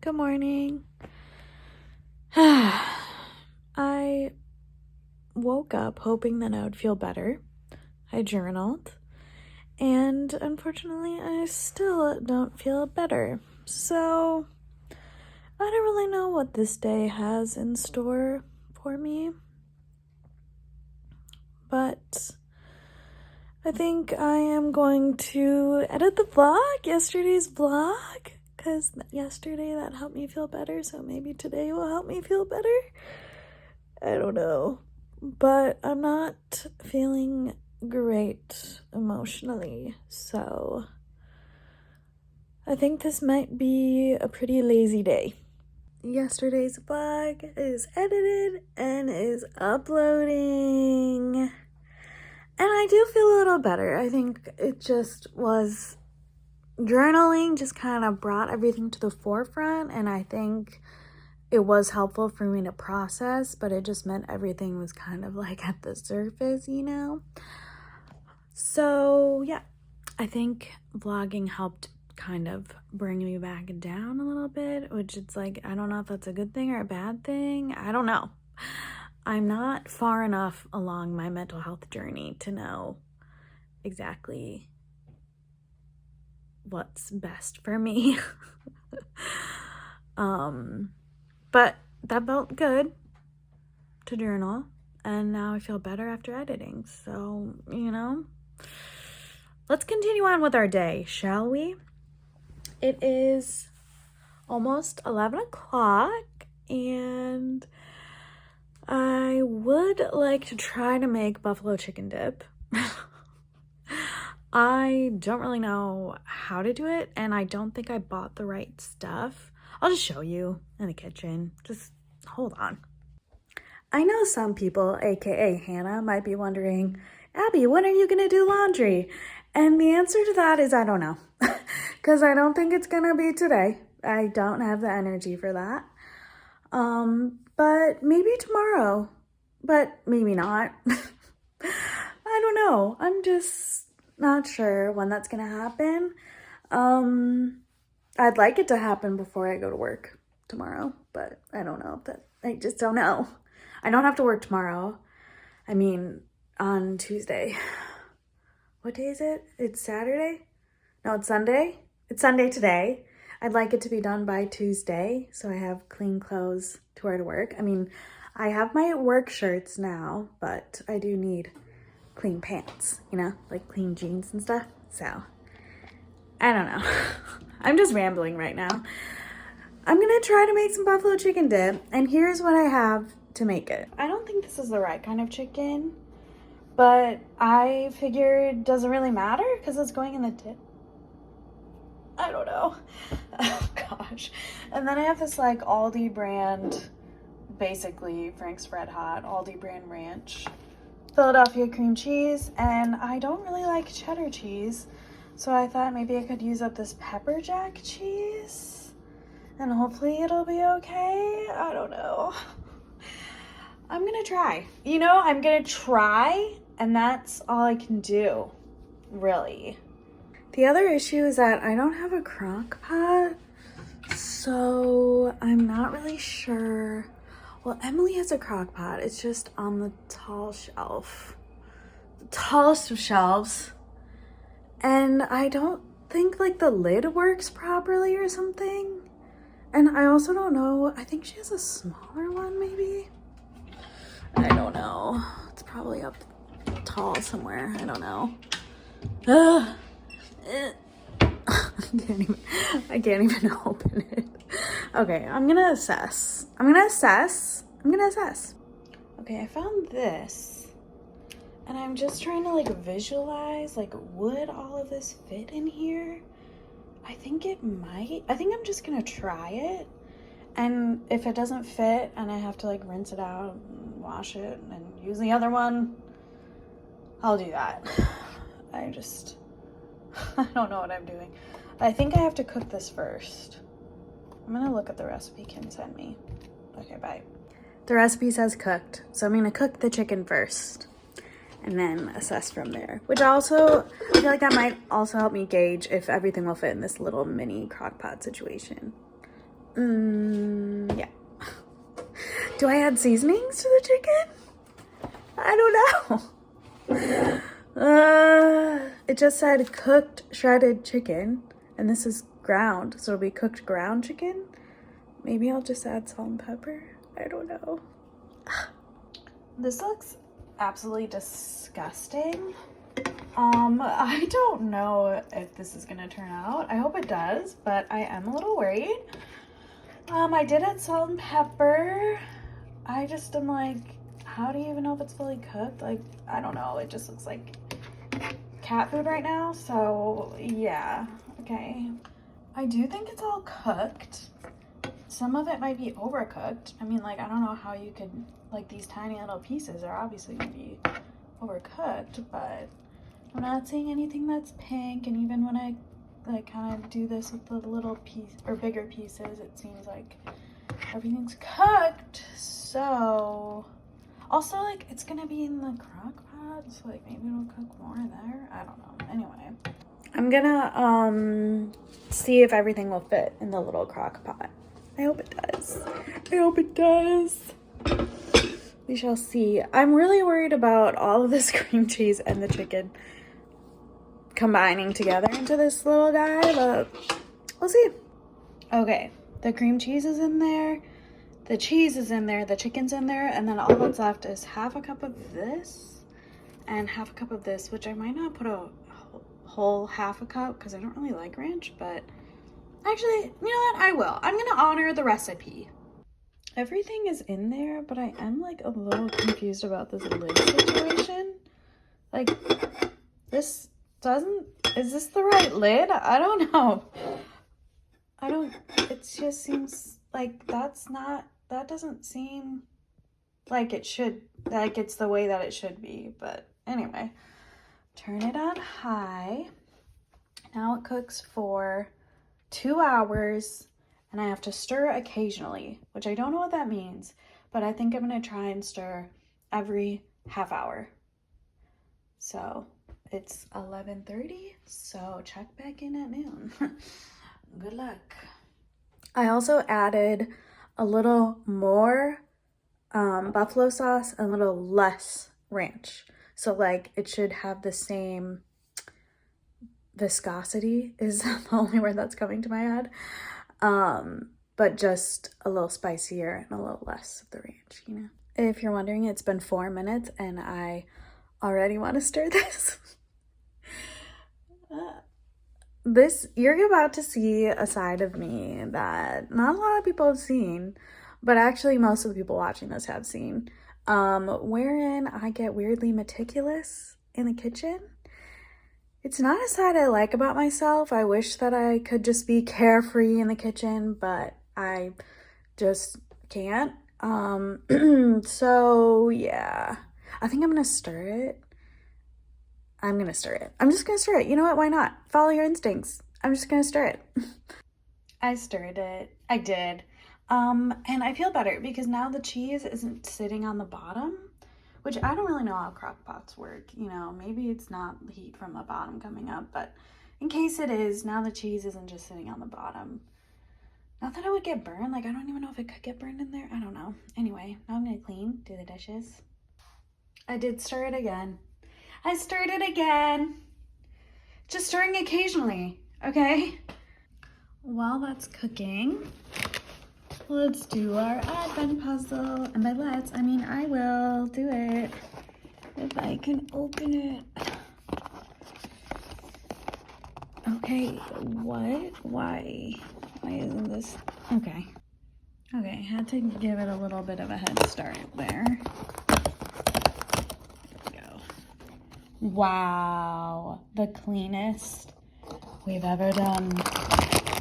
Good morning. I woke up hoping that I would feel better. I journaled, and unfortunately, I still don't feel better. So, I don't really know what this day has in store for me. But I think I am going to edit the vlog, yesterday's vlog, because yesterday that helped me feel better, so maybe today will help me feel better. I don't know, but I'm not feeling great emotionally, so I think this might be a pretty lazy day. Yesterday's vlog is edited and is uploading. And I do feel a little better. I think it just was journaling just kind of brought everything to the forefront, and I think it was helpful for me to process, but it just meant everything was kind of like at the surface, you know? So yeah, I think vlogging helped kind of bring me back down a little bit, which it's like, I don't know if that's a good thing or a bad thing. I don't know. I'm not far enough along my mental health journey to know exactly what's best for me. But that felt good to journal, and now I feel better after editing. So, you know, let's continue on with our day, shall we? It is almost 11 o'clock, and I would like to try to make buffalo chicken dip. I don't really know how to do it, and I don't think I bought the right stuff. I'll just show you in the kitchen. Just hold on. I know some people, aka Hannah, might be wondering, Abby, when are you going to do laundry? And the answer to that is I don't know. Because I don't think it's going to be today. I don't have the energy for that. But maybe tomorrow. But maybe not. I don't know. I'm just not sure when that's going to happen. I'd like it to happen before I go to work tomorrow, but I don't know if that, I just don't know. I don't have to work tomorrow. I mean, on Tuesday. What day is it? It's Saturday? No, it's Sunday. It's Sunday today. I'd like it to be done by Tuesday, so I have clean clothes to wear to work. I mean, I have my work shirts now, but I do need clean pants, you know, like clean jeans and stuff. So, I don't know. I'm just rambling right now. I'm gonna try to make some buffalo chicken dip, and here's what I have to make it. I don't think this is the right kind of chicken, but I figured it doesn't really matter because it's going in the dip. I don't know. Oh gosh. And then I have this like Aldi brand, basically Frank's Red Hot, Aldi brand ranch, Philadelphia cream cheese, and I don't really like cheddar cheese, so I thought maybe I could use up this pepper jack cheese, and hopefully it'll be okay. I don't know. I'm gonna try. You know, I'm gonna try, and that's all I can do, really. The other issue is that I don't have a crock pot, so I'm not really sure. Well, Emily has a crock pot. It's just on the tall shelf. The tallest of shelves. And I don't think like the lid works properly or something. And I also don't know. I think she has a smaller one maybe. I don't know. It's probably up tall somewhere. I don't know. I can't even open it. Okay, I'm gonna assess. Okay, I found this, and I'm just trying to like visualize, like, would all of this fit in here? I think it might. I think I'm just gonna try it, and if it doesn't fit and I have to like rinse it out and wash it and use the other one, I'll do that. I don't know what I'm doing. I think I have to cook this first. I'm gonna look at the recipe Kim sent me. Okay, bye. The recipe says cooked, so I'm gonna cook the chicken first and then assess from there. Which also, I feel like that might also help me gauge if everything will fit in this little mini crock pot situation. Yeah. Do I add seasonings to the chicken? I don't know. It just said cooked shredded chicken, and this is ground, so it'll be cooked ground chicken. Maybe I'll just add salt and pepper. I don't know. This looks absolutely disgusting. I don't know if this is gonna turn out. I hope it does, but I am a little worried. I did add salt and pepper. I just am like, how do you even know if it's fully cooked? Like, I don't know. It just looks like cat food right now. So yeah, okay. I do think it's all cooked. Some of it might be overcooked. I mean, like, I don't know how you could, like, these tiny little pieces are obviously gonna be overcooked, but I'm not seeing anything that's pink. And even when I like kind of do this with the little piece or bigger pieces, it seems like everything's cooked. So also, like, it's gonna be in the crock pot, so like maybe it'll cook more there. I don't know. Anyway, I'm gonna see if everything will fit in the little crock pot. I hope it does. I hope it does. We shall see. I'm really worried about all of this cream cheese and the chicken combining together into this little guy, but we'll see. Okay, the cream cheese is in there, the cheese is in there, the chicken's in there, and then all that's left is half a cup of this and half a cup of this, which I might not put a whole half a cup because I don't really like ranch, but actually, you know what? I will. I'm gonna honor the recipe. Everything is in there, but I am like a little confused about this lid situation. Like, this doesn't, is this the right lid? I don't know. It just seems like that doesn't seem like it should, like it's the way that it should be. But anyway, turn it on high. Now it cooks for 2 hours, and I have to stir occasionally, which I don't know what that means, but I think I'm gonna try and stir every half hour. So it's 11:30, so check back in at noon. Good luck. I also added a little more buffalo sauce and a little less ranch. So like it should have the same viscosity is the only word that's coming to my head. But just a little spicier and a little less of the ranch, you know. If you're wondering, it's been 4 minutes and I already want to stir this. You're about to see a side of me that not a lot of people have seen, but actually most of the people watching this have seen, wherein I get weirdly meticulous in the kitchen. It's not a side I like about myself. I wish that I could just be carefree in the kitchen, but I just can't. So yeah, I think I'm gonna stir it. I'm just gonna stir it. You know what? Why not? Follow your instincts. I'm just gonna stir it. I stirred it. I did. And I feel better because now the cheese isn't sitting on the bottom, which I don't really know how crock pots work. You know, maybe it's not the heat from the bottom coming up, but in case it is, now the cheese isn't just sitting on the bottom. Not that it would get burned. Like, I don't even know if it could get burned in there. I don't know. Anyway, now I'm gonna clean, do the dishes. I did stir it again. I stirred it again. Just stirring occasionally, okay? While that's cooking, let's do our advent puzzle. And by let's, I mean I will do it if I can open it. Okay, what? Why isn't this? Okay, had to give it a little bit of a head start there. Wow, the cleanest we've ever done.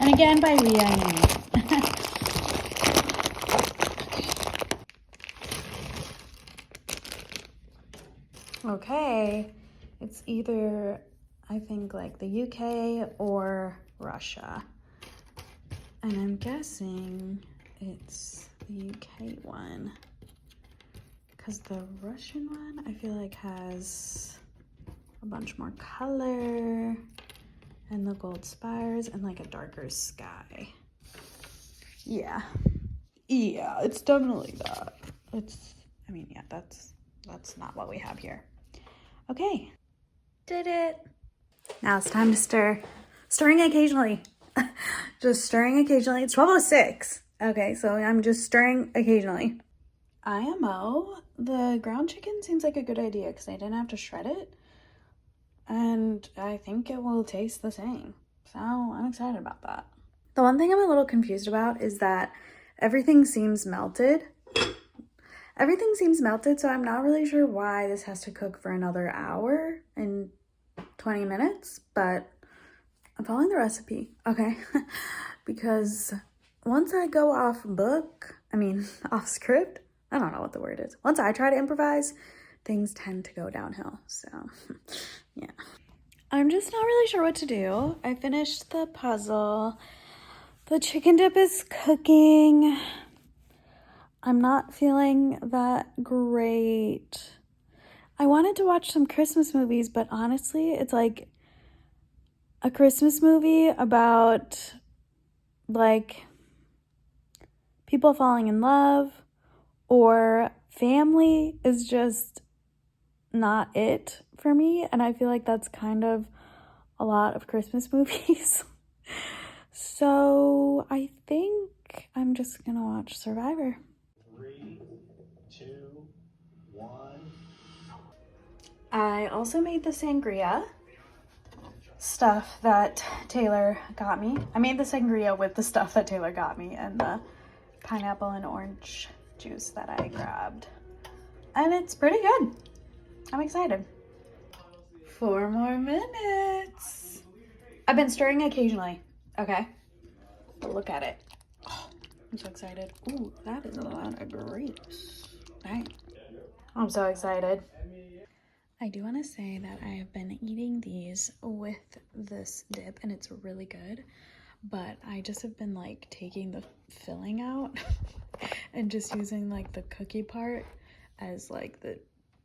And again, by we, I mean. Okay, it's either, I think, like the UK or Russia. And I'm guessing it's the UK one. Because the Russian one, I feel like has a bunch more color and the gold spires and like a darker sky. Yeah. Yeah, it's definitely that. I mean, yeah, that's not what we have here. Okay. Did it. Now it's time to stir. Stirring occasionally. Just stirring occasionally. It's 12:06. Okay, so I'm just stirring occasionally. IMO, the ground chicken seems like a good idea because I didn't have to shred it. And I think it will taste the same. So I'm excited about that. The one thing I'm a little confused about is that everything seems melted. Everything seems melted, so I'm not really sure why this has to cook for another hour and 20 minutes, but I'm following the recipe, okay? Because once I go off off script, I don't know what the word is. Once I try to improvise, things tend to go downhill, so yeah. I'm just not really sure what to do. I finished the puzzle. The chicken dip is cooking. I'm not feeling that great. I wanted to watch some Christmas movies, but honestly, it's like a Christmas movie about like people falling in love or family is just not it for me. And I feel like that's kind of a lot of Christmas movies. So I think I'm just gonna watch Survivor. 3, 2, 1. I also made the sangria stuff that Taylor got me. I made the sangria with the stuff that Taylor got me and the pineapple and orange juice that I grabbed. And it's pretty good. I'm excited. 4 more minutes. I've been stirring occasionally, okay? But look at it. Oh, I'm so excited. Ooh, that is a lot of grapes. Dang. I'm so excited. I do want to say that I have been eating these with this dip and it's really good, but I just have been like taking the filling out and just using like the cookie part as like the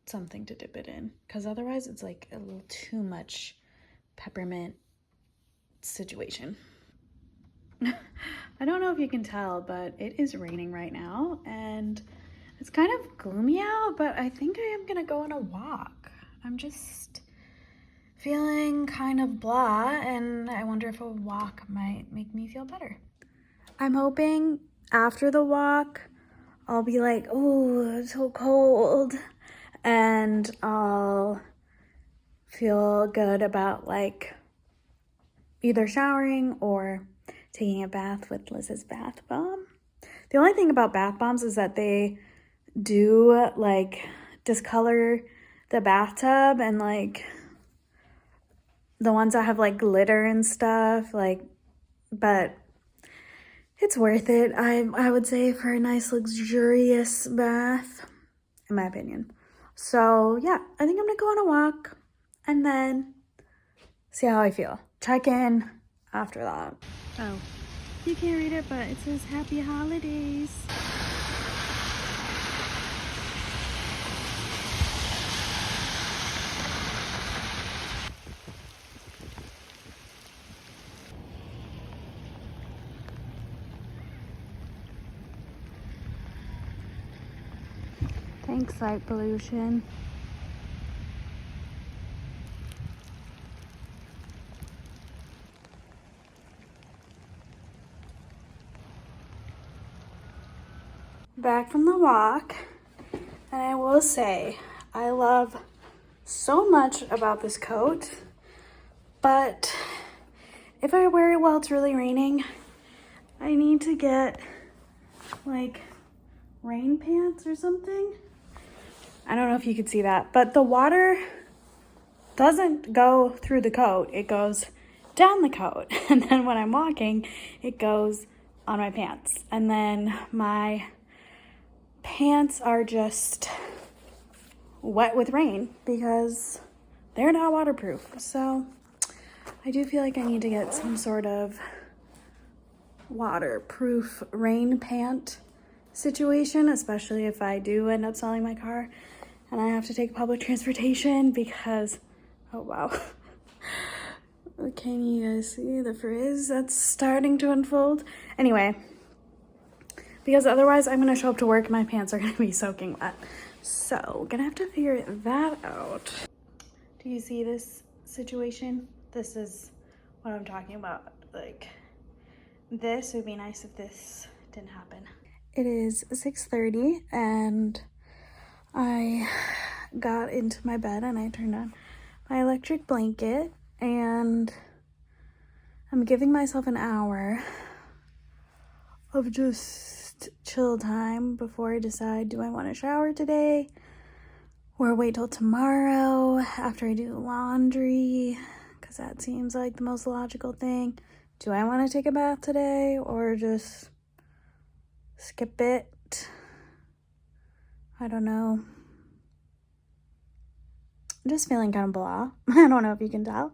something to dip it in, because otherwise it's like a little too much peppermint situation. I don't know if you can tell, but it is raining right now and it's kind of gloomy out, but I think I am gonna go on a walk. I'm just feeling kind of blah, and I wonder if a walk might make me feel better. I'm hoping after the walk, I'll be like, oh, it's so cold, and I'll feel good about like either showering or taking a bath with Liz's bath bomb. The only thing about bath bombs is that they do like discolor the bathtub, and like the ones that have like glitter and stuff, like, but it's worth it. I would say for a nice luxurious bath, in my opinion. So yeah, I think I'm gonna go on a walk and then see how I feel. Check in after that. Oh, you can't read it, but it says happy holidays. Thanks, light pollution. Back from the walk, and I will say I love so much about this coat, but if I wear it while it's really raining, I need to get like rain pants or something. I don't know if you could see that, but the water doesn't go through the coat, it goes down the coat, and then when I'm walking it goes on my pants, and then my pants are just wet with rain because they're not waterproof. So I do feel like I need to get some sort of waterproof rain pant situation, especially if I do end up selling my car and I have to take public transportation, because oh wow, can you guys see the frizz that's starting to unfold? Anyway, because otherwise I'm gonna show up to work and my pants are gonna be soaking wet. So gonna have to figure that out. Do you see this situation? This is what I'm talking about. Like, this would be nice if this didn't happen. It is 6:30 and I got into my bed and I turned on my electric blanket and I'm giving myself an hour of just chill time before I decide, do I want to shower today or wait till tomorrow after I do the laundry, because that seems like the most logical thing. Do I want to take a bath today or just skip it? I don't know. I'm just feeling kind of blah. I don't know if you can tell.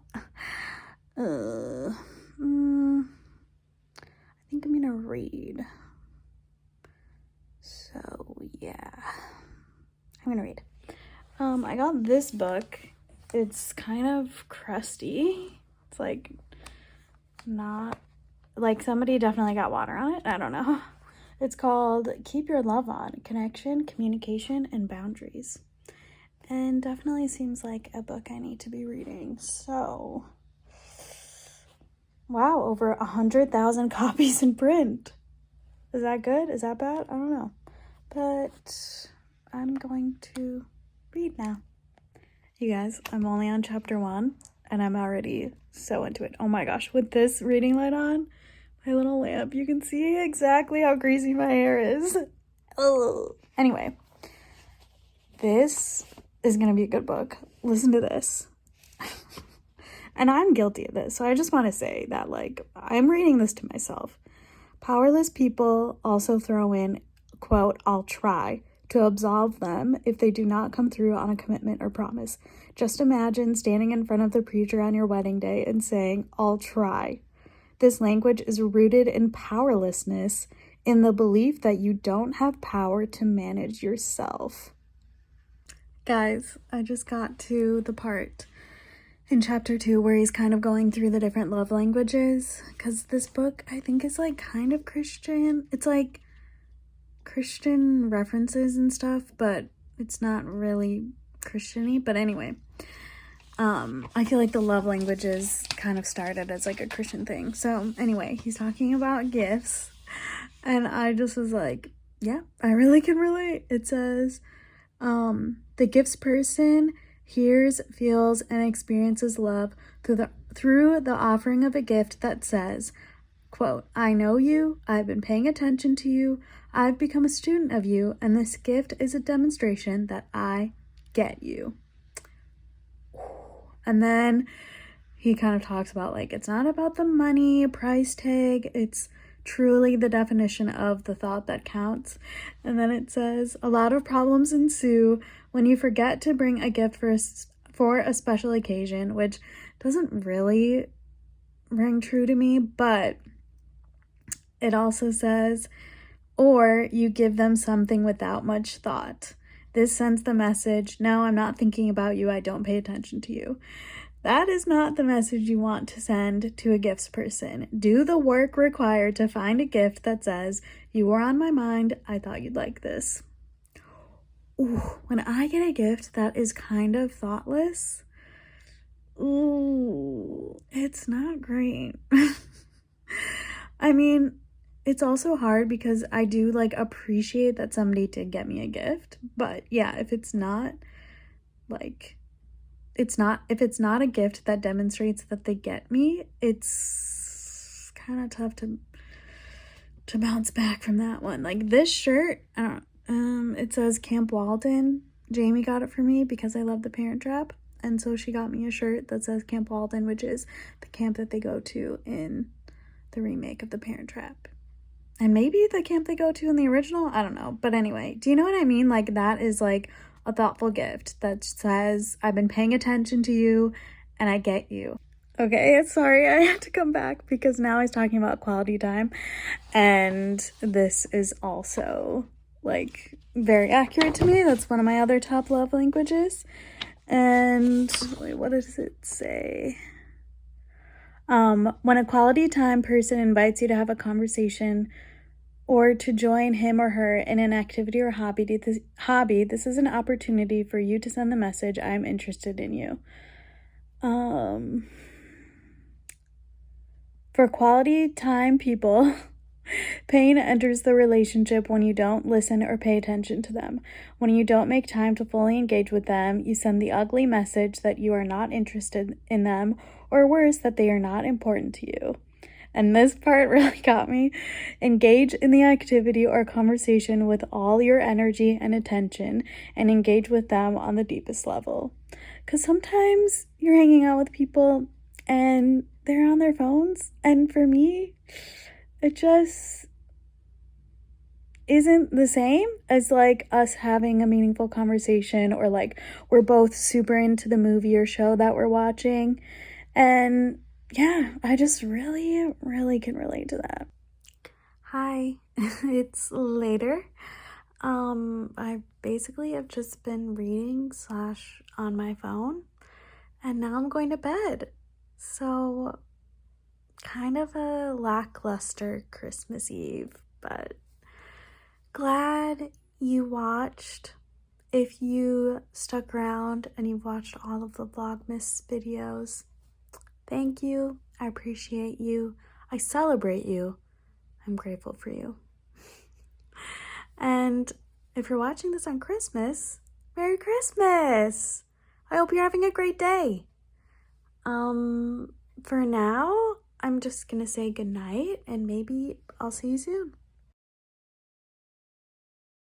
I think I'm gonna read. So yeah, I'm gonna read. I got this book. It's kind of crusty. It's like not, like somebody definitely got water on it. I don't know. It's called Keep Your Love On, Connection, Communication, and Boundaries. And definitely seems like a book I need to be reading. So, wow, over 100,000 copies in print. Is that good? Is that bad? I don't know. But I'm going to read now. You guys, I'm only on chapter 1 and I'm already so into it. Oh my gosh, with this reading light on, my little lamp, you can see exactly how greasy my hair is. Ugh. Anyway, this is gonna be a good book. Listen to this. And I'm guilty of this, so I just want to say that, like, I'm reading this to myself. Powerless people also throw in, quote, I'll try, to absolve them if they do not come through on a commitment or promise. Just imagine standing in front of the preacher on your wedding day and saying, I'll try. This language is rooted in powerlessness, in the belief that you don't have power to manage yourself. Guys, I just got to the part in chapter 2 where he's kind of going through the different love languages, because this book I think is like kind of Christian. It's like Christian references and stuff, but it's not really Christian-y. But anyway, I feel like the love languages kind of started as like a Christian thing. So anyway, he's talking about gifts and I just was like, yeah, I really can relate. It says, the gifts person hears, feels, and experiences love through the offering of a gift that says, quote, I know you, I've been paying attention to you, I've become a student of you, and this gift is a demonstration that I get you. And then he kind of talks about, like, it's not about the money, price tag, it's truly the definition of the thought that counts. And then it says, a lot of problems ensue when you forget to bring a gift for a special occasion, which doesn't really ring true to me, but it also says, or you give them something without much thought. This sends the message, no, I'm not thinking about you, I don't pay attention to you. That is not the message you want to send to a gifts person. Do the work required to find a gift that says, you were on my mind, I thought you'd like this. Ooh, when I get a gift that is kind of thoughtless, ooh, it's not great. I mean, it's also hard because I do like appreciate that somebody did get me a gift, but yeah, if it's not a gift that demonstrates that they get me, it's kind of tough to bounce back from that one. Like this shirt, I don't it says Camp Walden. Jamie got it for me because I love The Parent Trap, and so she got me a shirt that says Camp Walden, which is the camp that they go to in the remake of The Parent Trap. And maybe the camp they go to in the original, I don't know. But anyway, do you know what I mean? Like that is like a thoughtful gift that says, I've been paying attention to you and I get you. Okay, sorry, I had to come back because now he's talking about quality time. And this is also like very accurate to me. That's one of my other top love languages. And wait, what does it say? When a quality time person invites you to have a conversation or to join him or her in an activity or hobby, this is an opportunity for you to send the message, I'm interested in you. For quality time people, pain enters the relationship when you don't listen or pay attention to them. When you don't make time to fully engage with them, you send the ugly message that you are not interested in them, or worse, that they are not important to you. And this part really got me. Engage in the activity or conversation with all your energy and attention, and engage with them on the deepest level. Because sometimes you're hanging out with people and they're on their phones, and for me, it just isn't the same as like us having a meaningful conversation, or like we're both super into the movie or show that we're watching. And yeah, I just really can relate to that. Hi, it's later. I basically have just been reading / on my phone, and now I'm going to bed. So kind of a lackluster Christmas Eve, but glad you watched. If you stuck around and you've watched all of the Vlogmas videos, thank you. I appreciate you. I celebrate you. I'm grateful for you. And if you're watching this on Christmas, Merry Christmas! I hope you're having a great day. For now, I'm just gonna say goodnight, and maybe I'll see you soon.